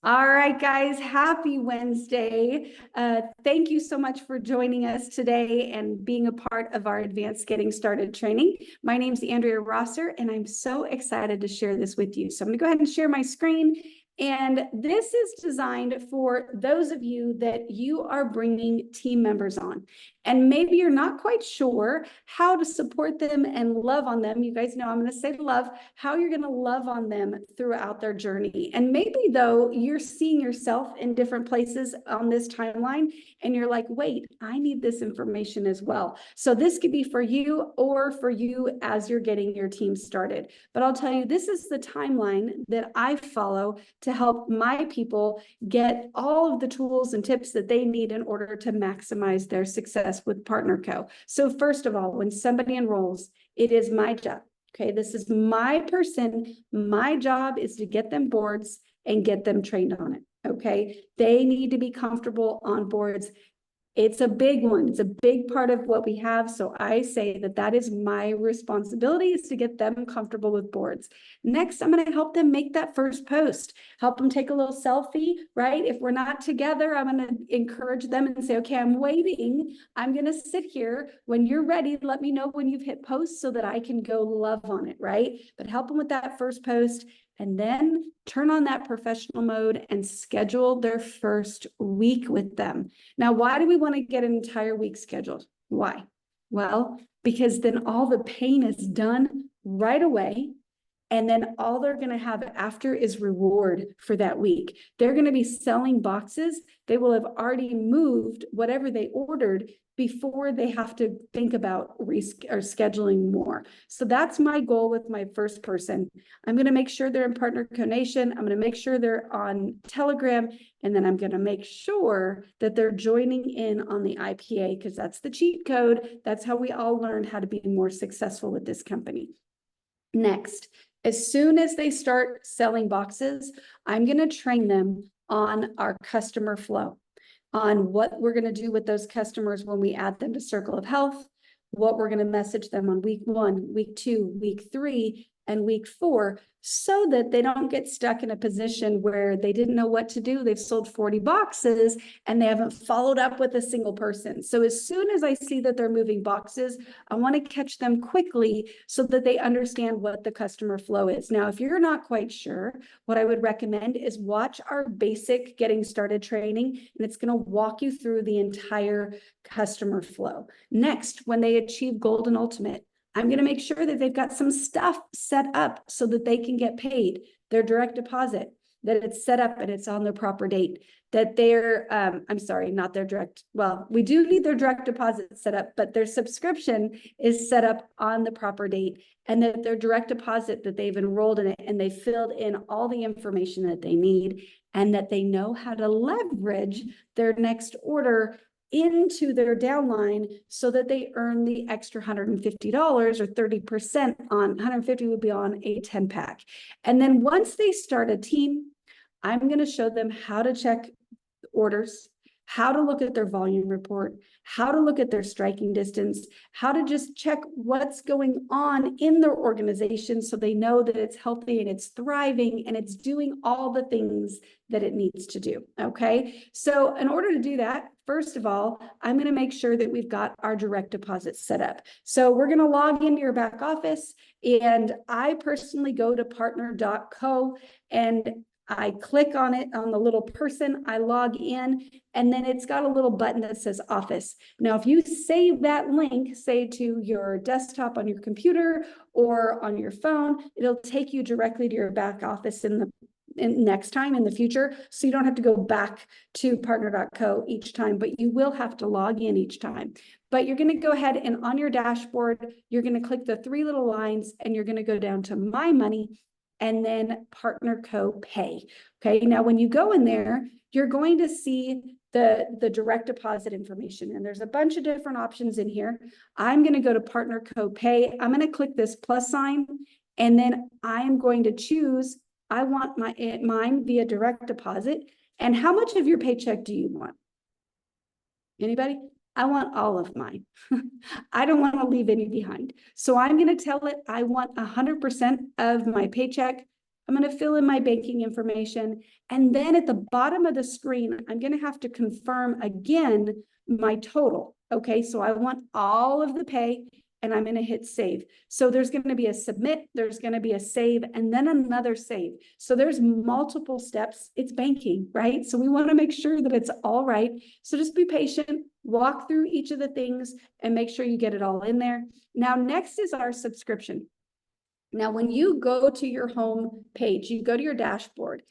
All right, guys, happy Wednesday. Thank you so much for joining us today and being a part of our advanced getting started training. My name is Andrea Rosser, and I'm so excited to share this with you. So I'm going to go ahead and share my screen. And this is designed for those of you that you are bringing team members on. And maybe you're not quite sure how to support them and love on them. You guys know I'm going to say love, how you're going to love on them throughout their journey. And maybe though you're seeing yourself in different places on this timeline and you're like, wait, I need this information as well. So this could be for you or for you as you're getting your team started. But I'll tell you, this is the timeline that I follow to help my people get all of the tools and tips that they need in order to maximize their success with PartnerCo. So first of all, when somebody enrolls, it is my job. Okay, this is my person. My job is to get them boards and get them trained on it. Okay, they need to be comfortable on boards. It's a big one. It's a big part of what we have. So I say that that is my responsibility, is to get them comfortable with boards. Next, I'm going to help them make that first post, help them take a little selfie, right? If we're not together, I'm going to encourage them and say, okay, I'm waiting. I'm going to sit here. When you're ready, let me know when you've hit post so that I can go love on it, right? But help them with that first post. And then turn on that professional mode and schedule their first week with them. Now, why do we want to get an entire week scheduled? Why? Well, because then all the pain is done right away. And then all they're going to have after is reward for that week. They're going to be selling boxes. They will have already moved whatever they ordered before they have to think about scheduling more. So that's my goal with my first person. I'm going to make sure they're in PartnerCo Nation. I'm going to make sure they're on Telegram. And then I'm going to make sure that they're joining in on the IPA, because that's the cheat code. That's how we all learn how to be more successful with this company. Next, as soon as they start selling boxes, I'm going to train them on our customer flow, on what we're going to do with those customers when we add them to Circle of Health, what we're going to message them on week 1, week 2, week 3, and week 4, so that they don't get stuck in a position where they didn't know what to do. They've sold 40 boxes and they haven't followed up with a single person. So as soon as I see that they're moving boxes, I want to catch them quickly so that they understand what the customer flow is. Now, if you're not quite sure, what I would recommend is watch our basic getting started training, and it's going to walk you through the entire customer flow. Next, when they achieve Gold and Ultimate, I'm going to make sure that they've got some stuff set up so that they can get paid, their direct deposit, that it's set up and it's on their proper date, that they're, I'm sorry, not their direct, well, we do need their direct deposit set up, but their subscription is set up on the proper date, and that their direct deposit, that they've enrolled in it and they filled in all the information that they need, and that they know how to leverage their next order into their downline so that they earn the extra $150, or 30% on 150 would be on a 10-pack. And then once they start a team, I'm going to show them how to check orders, how to look at their volume report, how to look at their striking distance, how to just check what's going on in their organization so they know that it's healthy and it's thriving and it's doing all the things that it needs to do. Okay. So in order to do that, first of all, I'm going to make sure that we've got our direct deposit set up. So we're going to log into your back office, and I personally go to partner.co and I click on it, on the little person, I log in, and then it's got a little button that says office. Now, if you save that link, say to your desktop on your computer or on your phone, it'll take you directly to your back office in next time in the future. So you don't have to go back to partner.co each time, but you will have to log in each time. But you're going to go ahead and on your dashboard, you're going to click the 3 little lines and you're going to go down to My Money and then PartnerCo Pay. Okay, now when you go in there, you're going to see the direct deposit information, and there's a bunch of different options in here. I'm going to go to PartnerCo Pay. I'm going to click this plus sign, and then I am going to choose, I want mine via direct deposit. And how much of your paycheck do you want? Anybody? I want all of mine. I don't want to leave any behind. So I'm going to tell it I want 100% of my paycheck I'm going to fill in my banking information. And then at the bottom of the screen, I'm going to have to confirm again my total. Okay, so I want all of the pay and I'm going to hit save. So there's going to be a submit, there's going to be a save, and then another save. So there's multiple steps. It's banking, right? So we want to make sure that it's all right. So just be patient, walk through each of the things and make sure you get it all in there. Now, next is our subscription. Now, when you go to your home page, you go to your dashboard,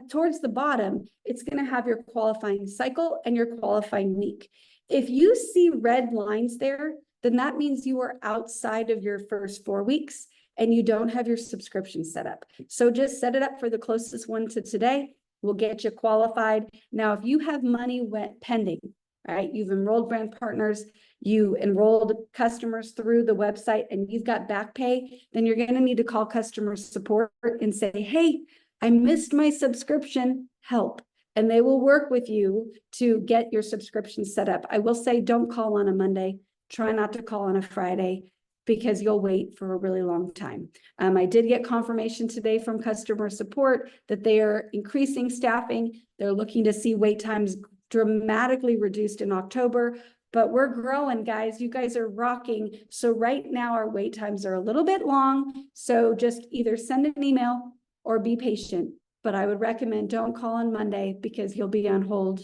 towards the bottom, it's going to have your qualifying cycle and your qualifying week. If you see red lines there, then that means you are outside of your first 4 weeks and you don't have your subscription set up. So just set it up for the closest one to today. We'll get you qualified. Now, if you have money pending, right? You've enrolled brand partners, you enrolled customers through the website, and you've got back pay, then you're going to need to call customer support and say, hey, I missed my subscription, help. And they will work with you to get your subscription set up. I will say, don't call on a Monday. Try not to call on a Friday because you'll wait for a really long time. I did get confirmation today from customer support that they are increasing staffing. They're looking to see wait times dramatically reduced in October, but we're growing, guys. You guys are rocking. So right now our wait times are a little bit long. So just either send an email or be patient. But I would recommend don't call on Monday because you'll be on hold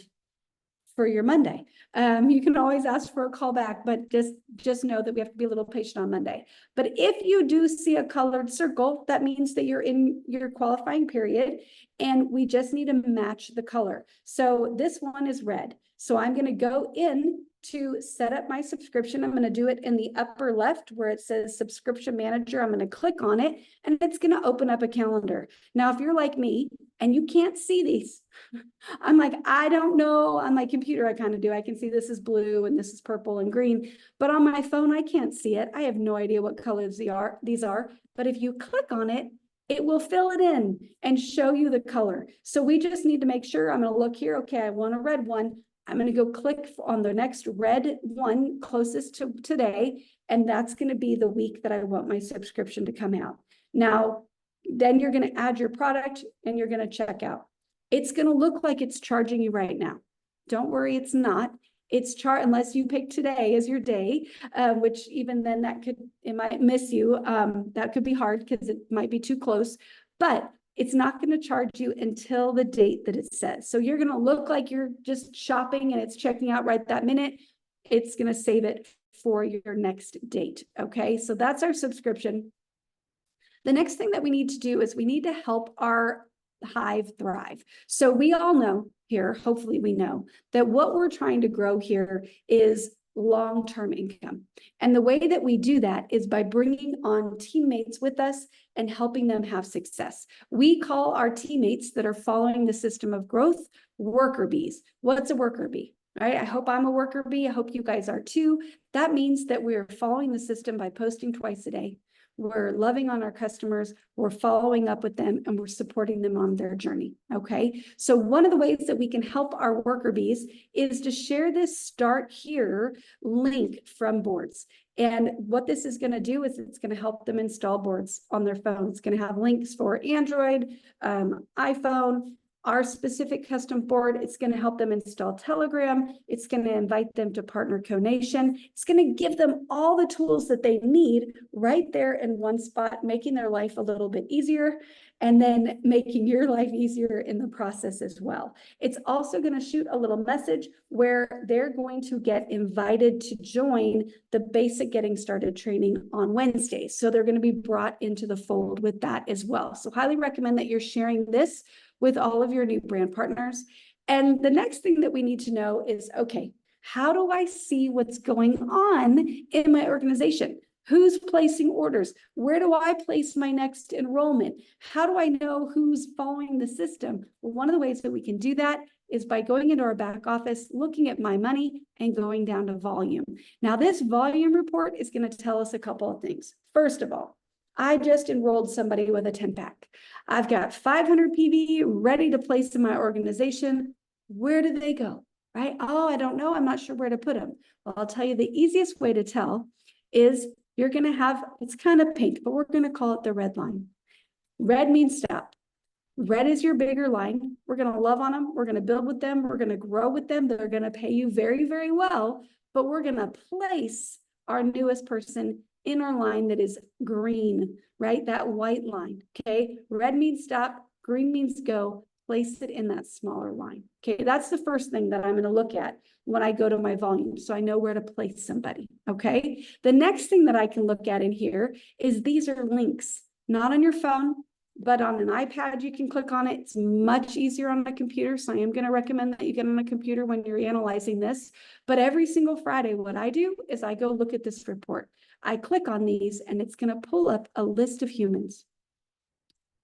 for your Monday. You can always ask for a call back, but just know that we have to be a little patient on Monday. But if you do see a colored circle, that means that you're in your qualifying period and we just need to match the color. So this one is red. So I'm going to go in to set up my subscription. I'm going to do it in the upper left where it says subscription manager. I'm going to click on it and it's going to open up a calendar. Now, if you're like me and you can't see these, I'm like, I don't know. On my computer, I kind of do. I can see this is blue and this is purple and green, but on my phone, I can't see it. I have no idea what colors these are. But if you click on it, it will fill it in and show you the color. So we just need to make sure. I'm going to look here. Okay, I want a red one. I'm going to go click on the next red one closest to today. And that's going to be the week that I want my subscription to come out. Now, then you're going to add your product and you're going to check out. It's going to look like it's charging you right now. Don't worry, it's not. It's unless you pick today as your day, which even then it might miss you. That could be hard because it might be too close, but it's not going to charge you until the date that it says. So you're going to look like you're just shopping and it's checking out right that minute. It's going to save it for your next date. Okay, so that's our subscription. The next thing that we need to do is we need to help our Hive thrive. So we all know here, hopefully we know that what we're trying to grow here is long-term income. And the way that we do that is by bringing on teammates with us and helping them have success. We call our teammates that are following the system of growth worker bees. What's a worker bee? All right, I hope I'm a worker bee. I hope you guys are too. That means that we're following the system by posting twice a day. We're loving on our customers, we're following up with them, and we're supporting them on their journey, okay? So one of the ways that we can help our worker bees is to share this start here link from boards. And what this is going to do is it's going to help them install boards on their phone. It's going to have links for Android, iPhone, our specific custom board. It's going to help them install Telegram. It's going to invite them to Partner Conation. It's going to give them all the tools that they need right there in one spot, making their life a little bit easier and then making your life easier in the process as well. It's also going to shoot a little message where they're going to get invited to join the basic getting started training on Wednesdays. So they're going to be brought into the fold with that as well. So highly recommend that you're sharing this with all of your new brand partners. And the next thing that we need to know is, okay, how do I see what's going on in my organization? Who's placing orders? Where do I place my next enrollment? How do I know who's following the system? Well, one of the ways that we can do that is by going into our back office, looking at my money and going down to volume. Now, this volume report is going to tell us a couple of things. First of all, I just enrolled somebody with a 10-pack. I've got 500 PV ready to place in my organization. Where do they go, right? Oh, I don't know. I'm not sure where to put them. Well, I'll tell you the easiest way to tell is you're going to have, it's kind of pink, but we're going to call it the red line. Red means stop. Red is your bigger line. We're going to love on them. We're going to build with them. We're going to grow with them. They're going to pay you very, very well, but we're going to place our newest person in our line that is green, right? That white line, okay? Red means stop, green means go. Place it in that smaller line, okay? That's the first thing that I'm going to look at when I go to my volume, so I know where to place somebody, okay? The next thing that I can look at in here is these are links, not on your phone, but on an iPad, you can click on it. It's much easier on a computer. So I am going to recommend that you get on a computer when you're analyzing this. But every single Friday, what I do is I go look at this report. I click on these and it's going to pull up a list of humans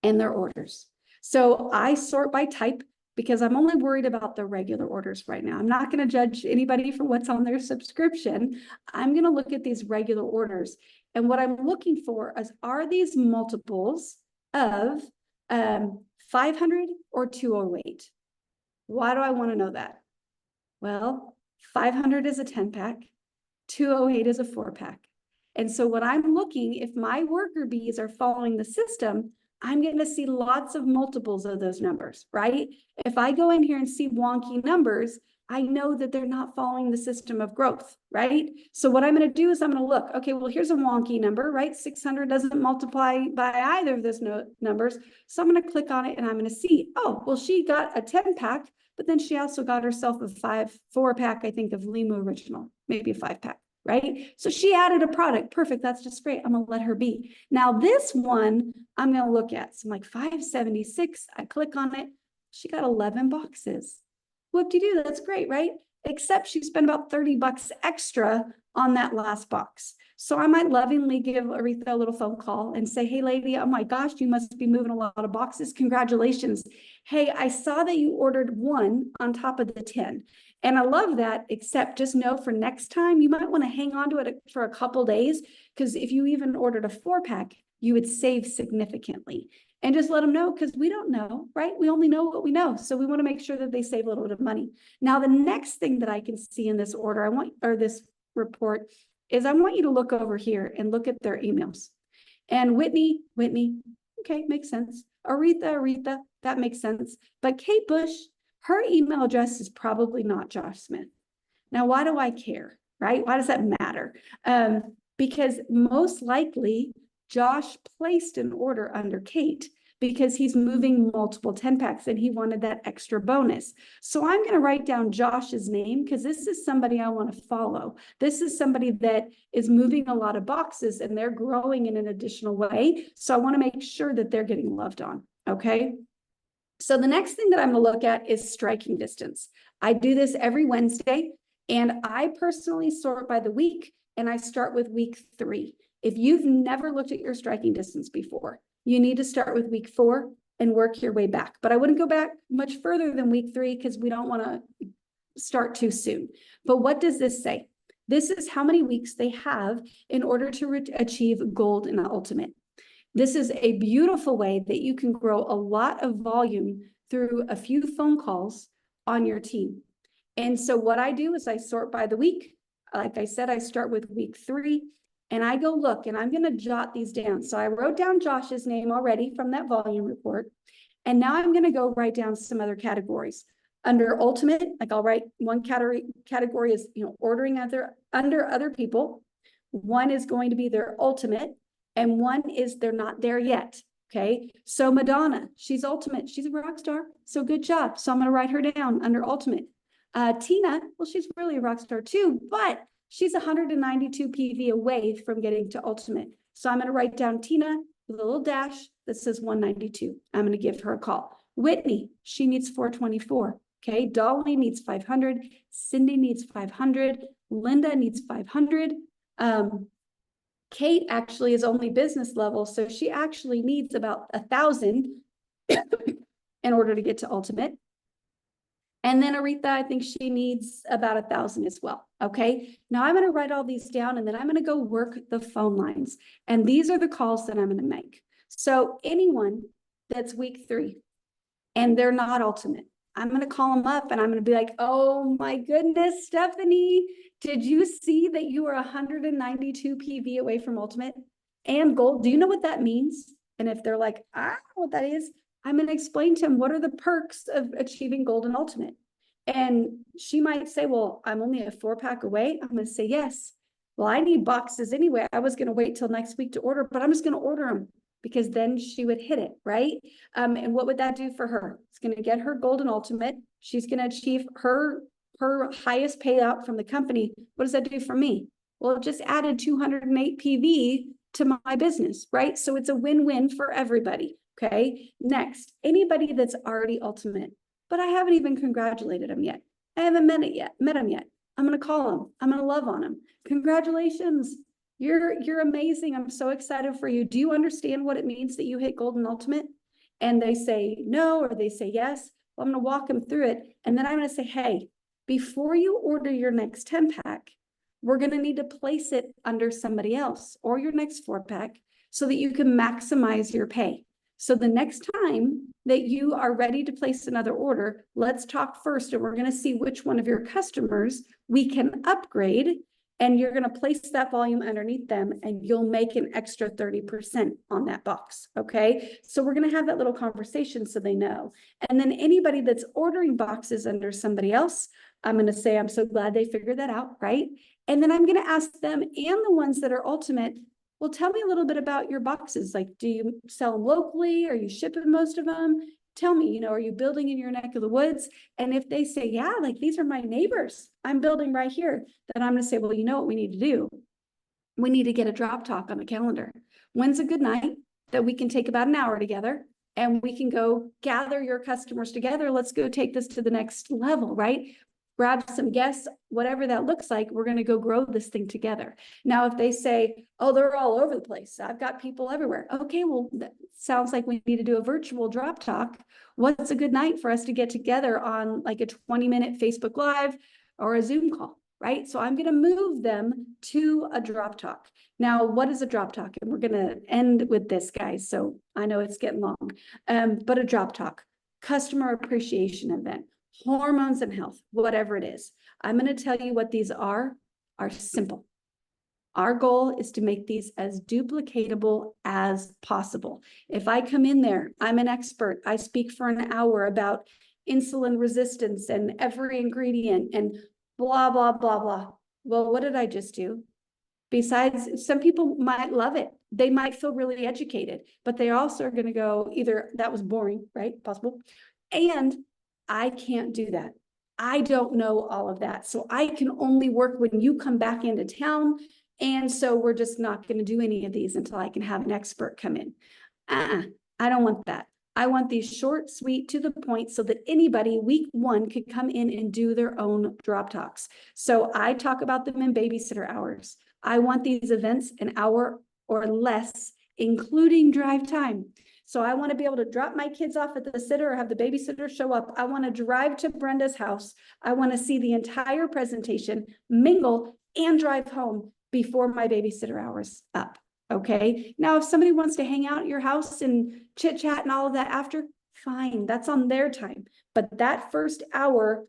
and their orders. So I sort by type because I'm only worried about the regular orders right now. I'm not going to judge anybody for what's on their subscription. I'm going to look at these regular orders. And what I'm looking for is, are these multiples of 500 or 208? Why do I want to know that? Well, 500 is a 10 pack, 208 is a 4-pack. And so when I'm looking, if my worker bees are following the system, I'm going to see lots of multiples of those numbers, right? If I go in here and see wonky numbers, I know that they're not following the system of growth, right? So what I'm going to do is I'm going to look, okay, well, here's a wonky number, right? 600 doesn't multiply by either of those numbers. So I'm going to click on it and I'm going to see, oh, well, she got a 10 pack, but then she also got herself a 4-pack, I think, of Lima Original, maybe a 5-pack. Right? So she added a product. Perfect. That's just great. I'm going to let her be. Now this one I'm going to look at. So I'm like 576. I click on it. She got 11 boxes. Whoop-de-doo. That's great, right? Except she spent about 30 bucks extra on that last box. So I might lovingly give Aretha a little phone call and say, hey, lady, oh my gosh, you must be moving a lot of boxes. Congratulations. Hey, I saw that you ordered one on top of the 10. And I love that, except just know for next time, you might want to hang on to it for a couple days, because if you even ordered a 4-pack, you would save significantly. And just let them know, because we don't know, right? We only know what we know. So we want to make sure that they save a little bit of money. Now, the next thing that I can see in this order, this report, is I want you to look over here and look at their emails. And Whitney, okay, makes sense. Aretha, that makes sense. But Kate Bush, her email address is probably not Josh Smith. Now, why do I care, right? Why does that matter? Because most likely Josh placed an order under Kate because he's moving multiple 10-packs and he wanted that extra bonus. So I'm going to write down Josh's name because this is somebody I want to follow. This is somebody that is moving a lot of boxes and they're growing in an additional way. So I want to make sure that they're getting loved on. Okay. So the next thing that I'm going to look at is striking distance. I do this every Wednesday, and I personally sort by the week, and I start with week 3. If you've never looked at your striking distance before, you need to start with week 4 and work your way back. But I wouldn't go back much further than week 3 because we don't want to start too soon. But what does this say? This is how many weeks they have in order to achieve gold in the ultimate. This is a beautiful way that you can grow a lot of volume through a few phone calls on your team. And so what I do is I sort by the week. Like I said, I start with week 3 and I go look, and I'm going to jot these down. So I wrote down Josh's name already from that volume report. And now I'm going to go write down some other categories. Under ultimate, like I'll write one category is, ordering under other people. One is going to be their ultimate. And one is they're not there yet. Okay. So Madonna, she's ultimate. She's a rock star. So good job. So I'm going to write her down under ultimate. Tina, well, she's really a rock star too, but she's 192 PV away from getting to ultimate. So I'm going to write down Tina with a little dash that says 192. I'm going to give her a call. Whitney, she needs 424. Okay. Dolly needs 500. Cindy needs 500. Linda needs 500. Kate actually is only business level, so she actually needs about 1,000 in order to get to ultimate. And then Aretha, I think she needs about 1,000 as well. Okay. Now I'm going to write all these down and then I'm going to go work the phone lines. And these are the calls that I'm going to make. So anyone that's week 3 and they're not ultimate, I'm going to call them up and I'm going to be like, oh my goodness, Stephanie, did you see that you are 192 PV away from ultimate and gold? Do you know what that means? And if they're like, I don't know what that is, I'm going to explain to them what are the perks of achieving Golden Ultimate. And she might say, well, I'm only a 4-pack away. I'm going to say, yes. Well, I need boxes anyway. I was going to wait till next week to order, but I'm just going to order them because then she would hit it, right? And what would that do for her? It's going to get her Golden Ultimate. She's going to achieve her highest payout from the company. What does that do for me? Well, it just added 208 PV to my business, right? So it's a win-win for everybody. Okay. Next, anybody that's already ultimate, but I haven't even congratulated them yet. I haven't met them yet. I'm going to call them. I'm going to love on them. Congratulations. You're amazing. I'm so excited for you. Do you understand what it means that you hit Golden Ultimate? And they say no, or they say yes. Well, I'm going to walk them through it. And then I'm going to say, hey, before you order your next 10-pack, we're going to need to place it under somebody else or your next 4-pack so that you can maximize your pay. So the next time that you are ready to place another order, let's talk first, and we're going to see which one of your customers we can upgrade, and you're going to place that volume underneath them, and you'll make an extra 30% on that box. Okay. So we're going to have that little conversation so they know. And then anybody that's ordering boxes under somebody else, I'm going to say, I'm so glad they figured that out. Right. And then I'm going to ask them and the ones that are ultimate, well, tell me a little bit about your boxes. Like, do you sell them locally? Are you shipping most of them? Tell me, are you building in your neck of the woods? And if they say, yeah, like these are my neighbors, I'm building right here, then I'm going to say, well, you know what we need to do? We need to get a drop talk on the calendar. When's a good night that we can take about an hour together and we can go gather your customers together? Let's go take this to the next level, right? Grab some guests, whatever that looks like, we're going to go grow this thing together. Now, if they say, oh, they're all over the place, I've got people everywhere. Okay, well, that sounds like we need to do a virtual drop talk. What's a good night for us to get together on like a 20-minute Facebook Live or a Zoom call, right? So I'm going to move them to a drop talk. Now, what is a drop talk? And we're going to end with this, guys. So I know it's getting long, but a drop talk, customer appreciation event, hormones and health, whatever it is. I'm going to tell you what these are simple. Our goal is to make these as duplicatable as possible. If I come in there, I'm an expert. I speak for an hour about insulin resistance and every ingredient and blah, blah, blah, blah. Well, what did I just do? Besides, some people might love it. They might feel really educated, but they also are going to go either that was boring, right? Possible. And I can't do that. I don't know all of that. So I can only work when you come back into town. And so we're just not going to do any of these until I can have an expert come in. I don't want that. I want these short, sweet, to the point so that anybody week 1 could come in and do their own drop talks. So I talk about them in babysitter hours. I want these events an hour or less, including drive time. So I want to be able to drop my kids off at the sitter or have the babysitter show up. I want to drive to Brenda's house. I want to see the entire presentation, mingle, and drive home before my babysitter hour's up. Okay. Now, if somebody wants to hang out at your house and chit chat and all of that after, fine, that's on their time. But that first hour,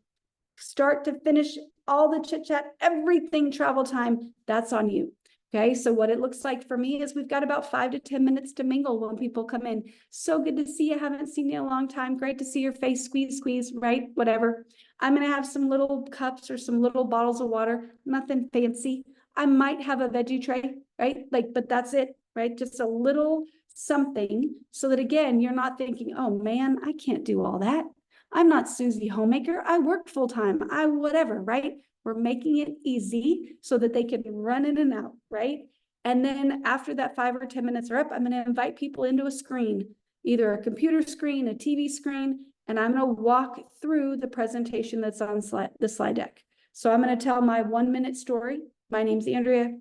start to finish, all the chit chat, everything travel time, that's on you. Okay, so what it looks like for me is we've got about 5 to 10 minutes to mingle when people come in. So good to see you. Haven't seen you in a long time. Great to see your face. Squeeze, squeeze, right? Whatever. I'm going to have some little cups or some little bottles of water. Nothing fancy. I might have a veggie tray, right? Like, but that's it, right? Just a little something so that, again, you're not thinking, oh man, I can't do all that. I'm not Susie Homemaker. I work full time. I whatever, right? We're making it easy so that they can run in and out, right? And then after that 5 or 10 minutes are up, I'm going to invite people into a screen, either a computer screen, a TV screen, and I'm going to walk through the presentation that's on the slide deck. So I'm going to tell my 1-minute story. My name's Andrea.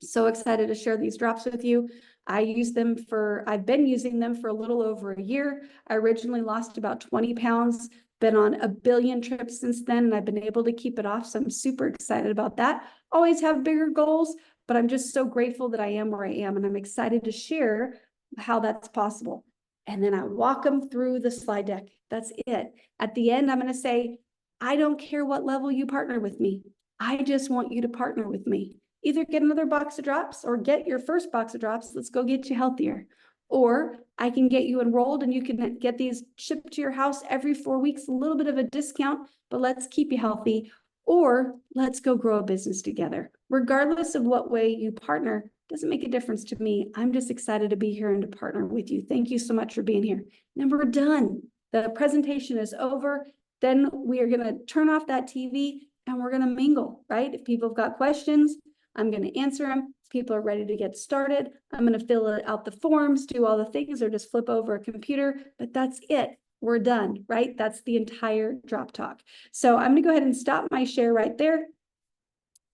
So excited to share these drops with you. I've been using them for a little over a year. I originally lost about 20 pounds. Been on a billion trips since then, and I've been able to keep it off. So I'm super excited about that. Always have bigger goals, but I'm just so grateful that I am where I am. And I'm excited to share how that's possible. And then I walk them through the slide deck. That's it. At the end, I'm going to say, I don't care what level you partner with me. I just want you to partner with me. Either get another box of drops or get your first box of drops. Let's go get you healthier. Or I can get you enrolled and you can get these shipped to your house every 4 weeks, a little bit of a discount, but let's keep you healthy. Or let's go grow a business together. Regardless of what way you partner, doesn't make a difference to me. I'm just excited to be here and to partner with you. Thank you so much for being here. And we're done. The presentation is over. Then we are going to turn off that TV and we're going to mingle, right? If people have got questions, I'm going to answer them. If people are ready to get started, I'm going to fill out the forms, do all the things, or just flip over a computer, but that's it. We're done, right? That's the entire Drop Talk. So I'm going to go ahead and stop my share right there.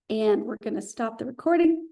And we're going to stop the recording.